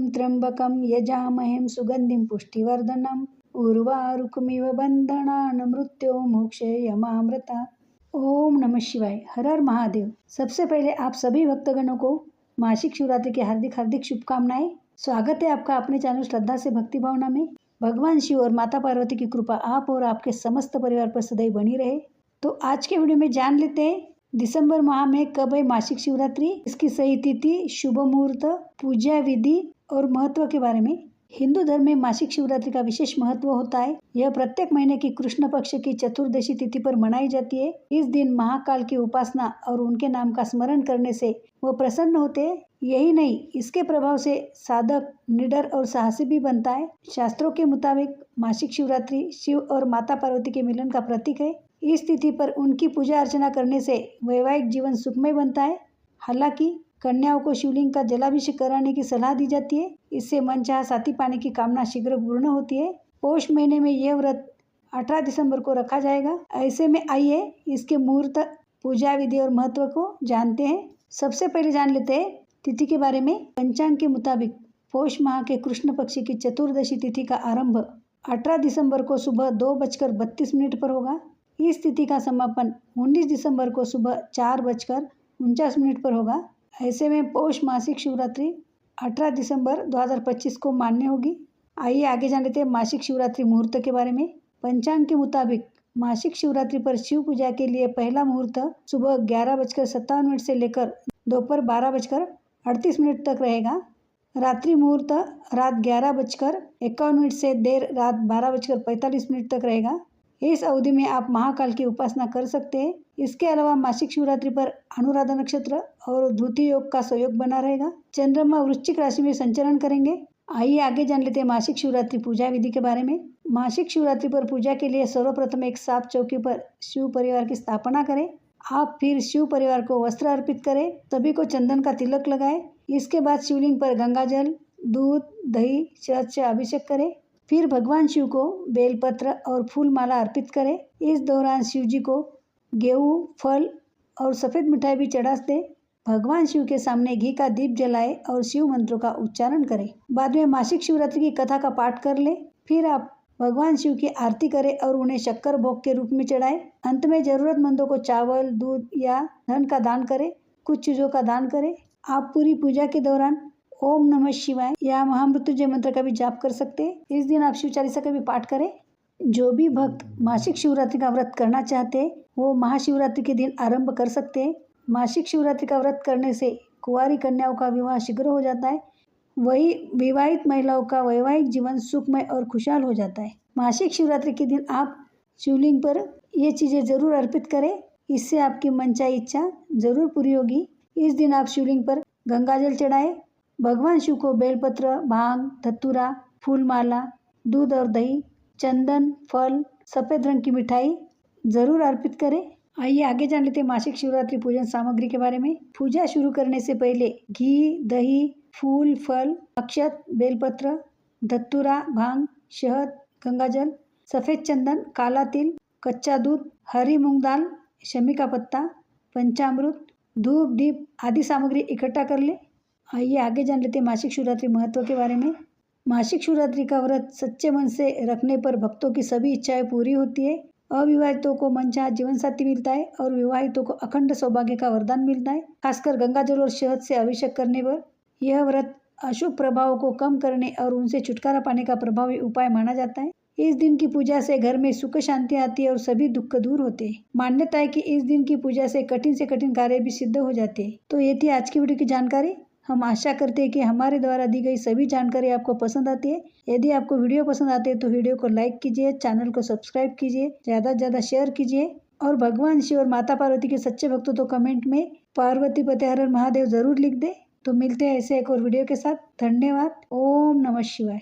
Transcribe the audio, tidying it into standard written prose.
त्र्यंबकं यजामहे सुगंधिं पुष्टिवर्धनम् उर्वारुकमिव बंधनान् मृत्यो मोक्षे यमामृता। ओम नमः शिवाय। हर हर महादेव। सबसे पहले आप सभी भक्तगणों को मासिक शिवरात्रि की हार्दिक हार्दिक शुभकामनाएं। स्वागत है आपका अपने चैनल श्रद्धा से भक्ति भावना में। भगवान शिव और माता पार्वती की कृपा आप और आपके समस्त परिवार पर सदैव बनी रहे। तो आज के वीडियो में जान लेते हैं दिसंबर माह में कब है मासिक शिवरात्रि, इसकी सही तिथि, शुभ मुहूर्त, पूजा विधि और महत्व के बारे में। हिंदू धर्म में मासिक शिवरात्रि का विशेष महत्व होता है। यह प्रत्येक महीने की कृष्ण पक्ष की चतुर्दशी तिथि पर मनाई जाती है। इस दिन महाकाल की उपासना और उनके नाम का स्मरण करने से वो प्रसन्न होते हैं। यही नहीं, इसके प्रभाव से साधक निडर और साहसी भी बनता है। शास्त्रों के मुताबिक मासिक शिवरात्रि शिव और माता पार्वती के मिलन का प्रतीक है। इस तिथि पर उनकी पूजा अर्चना करने से वैवाहिक जीवन सुखमय बनता है। हालांकि कन्याओं को शिवलिंग का जलाभिषेक कराने की सलाह दी जाती है। इससे मनचाहा साथी पाने की कामना शीघ्र पूर्ण होती है। पौष महीने में यह व्रत 18 दिसंबर को रखा जाएगा। ऐसे में आइए इसके मुहूर्त, पूजा विधि और महत्व को जानते हैं। सबसे पहले जान लेते हैं तिथि के बारे में। पंचांग के मुताबिक पौष माह के कृष्ण पक्ष की चतुर्दशी तिथि का आरंभ 18 दिसंबर को सुबह 2:32 पर होगा। इस तिथि का समापन 19 दिसंबर को सुबह 4:49 पर होगा। ऐसे में पौष मासिक शिवरात्रि 18 दिसंबर 2025 को मान्य होगी। आइए आगे जान लेते हैं मासिक शिवरात्रि मुहूर्त के बारे में। पंचांग के मुताबिक मासिक शिवरात्रि पर शिव पूजा के लिए पहला मुहूर्त सुबह 11:57 से लेकर दोपहर 12:38 तक रहेगा। रात्रि मुहूर्त रात 11:51 से देर रात 12:45 तक रहेगा। इस अवधि में आप महाकाल की उपासना कर सकते हैं। इसके अलावा मासिक शिवरात्रि पर अनुराधा नक्षत्र और धृति योग का सहयोग बना रहेगा। चंद्रमा वृश्चिक राशि में संचरण करेंगे। आइए आगे जान लेते हैं मासिक शिवरात्रि पूजा विधि के बारे में। मासिक शिवरात्रि पर पूजा के लिए सर्वप्रथम एक साफ चौकी पर शिव परिवार की स्थापना करें। आप फिर शिव परिवार को वस्त्र अर्पित करें। सभी को चंदन का तिलक लगाएं। इसके बाद शिवलिंग पर गंगाजल, दूध, दही, शहद से अभिषेक करें। फिर भगवान शिव को बेलपत्र और फूल माला अर्पित करें। इस दौरान शिव जी को गेहूं, फल और सफ़ेद मिठाई भी चढ़ा दें। भगवान शिव के सामने घी का दीप जलाएं और शिव मंत्रों का उच्चारण करें। बाद में मासिक शिवरात्रि की कथा का पाठ कर लें। फिर आप भगवान शिव की आरती करें और उन्हें शक्कर भोग के रूप में चढ़ाएं। अंत में जरूरतमंदों को चावल, दूध या धन का दान करें। कुछ चीज़ों का दान करें। आप पूरी पूजा के दौरान ओम नमः शिवाय या महामृत्युंजय मंत्र का भी जाप कर सकते हैं। इस दिन आप शिव चालीसा का भी पाठ करें। जो भी भक्त मासिक शिवरात्रि का व्रत करना चाहते हैं वो महाशिवरात्रि के दिन आरंभ कर सकते हैं। मासिक शिवरात्रि का व्रत करने से कुंवारी कन्याओं का विवाह शीघ्र हो जाता है। वही विवाहित महिलाओं का वैवाहिक जीवन सुखमय और खुशहाल हो जाता है। मासिक शिवरात्रि के दिन आप शिवलिंग पर ये चीज़ें जरूर अर्पित करें। इससे आपकी मनचाही इच्छा जरूर पूरी होगी। इस दिन आप शिवलिंग पर गंगाजल चढ़ाएं। भगवान शिव को बेलपत्र, भांग, धतूरा, फूलमाला, दूध और दही, चंदन, फल, सफ़ेद रंग की मिठाई जरूर अर्पित करें। आइए आगे जान लेते हैं मासिक शिवरात्रि पूजन सामग्री के बारे में। पूजा शुरू करने से पहले घी, दही, फूल, फल, अक्षत, बेलपत्र, धतूरा, भांग, शहद, गंगाजल, सफ़ेद चंदन, काला तिल, कच्चा दूध, हरी मूंग दाल, शमी का पत्ता, पंचामृत, धूप, दीप आदि सामग्री इकट्ठा कर ले। आइए आगे जान लेते हैं मासिक शिवरात्रि महत्व के बारे में। मासिक शिवरात्रि का व्रत सच्चे मन से रखने पर भक्तों की सभी इच्छाएं पूरी होती है। अविवाहितों को मनचाहा जीवन साथी मिलता है और विवाहितों को अखंड सौभाग्य का वरदान मिलता है। खासकर गंगाजल और शहद से अभिषेक करने पर यह व्रत अशुभ प्रभावों को कम करने और उनसे छुटकारा पाने का प्रभावी उपाय माना जाता है। इस दिन की पूजा से घर में सुख शांति आती है और सभी दुख दूर होते हैं। मान्यता है कि इस दिन की पूजा से कठिन कार्य भी सिद्ध हो जाते हैं। तो ये थी आज की वीडियो की जानकारी। हम आशा करते हैं कि हमारे द्वारा दी गई सभी जानकारी आपको पसंद आती है। यदि आपको वीडियो पसंद आती है तो वीडियो को लाइक कीजिए, चैनल को सब्सक्राइब कीजिए, ज़्यादा से ज़्यादा शेयर कीजिए और भगवान शिव और माता पार्वती के सच्चे भक्तों तो कमेंट में पार्वती पते हर हर महादेव जरूर लिख दे। तो मिलते हैं ऐसे एक और वीडियो के साथ। धन्यवाद। ओम नमः शिवाय।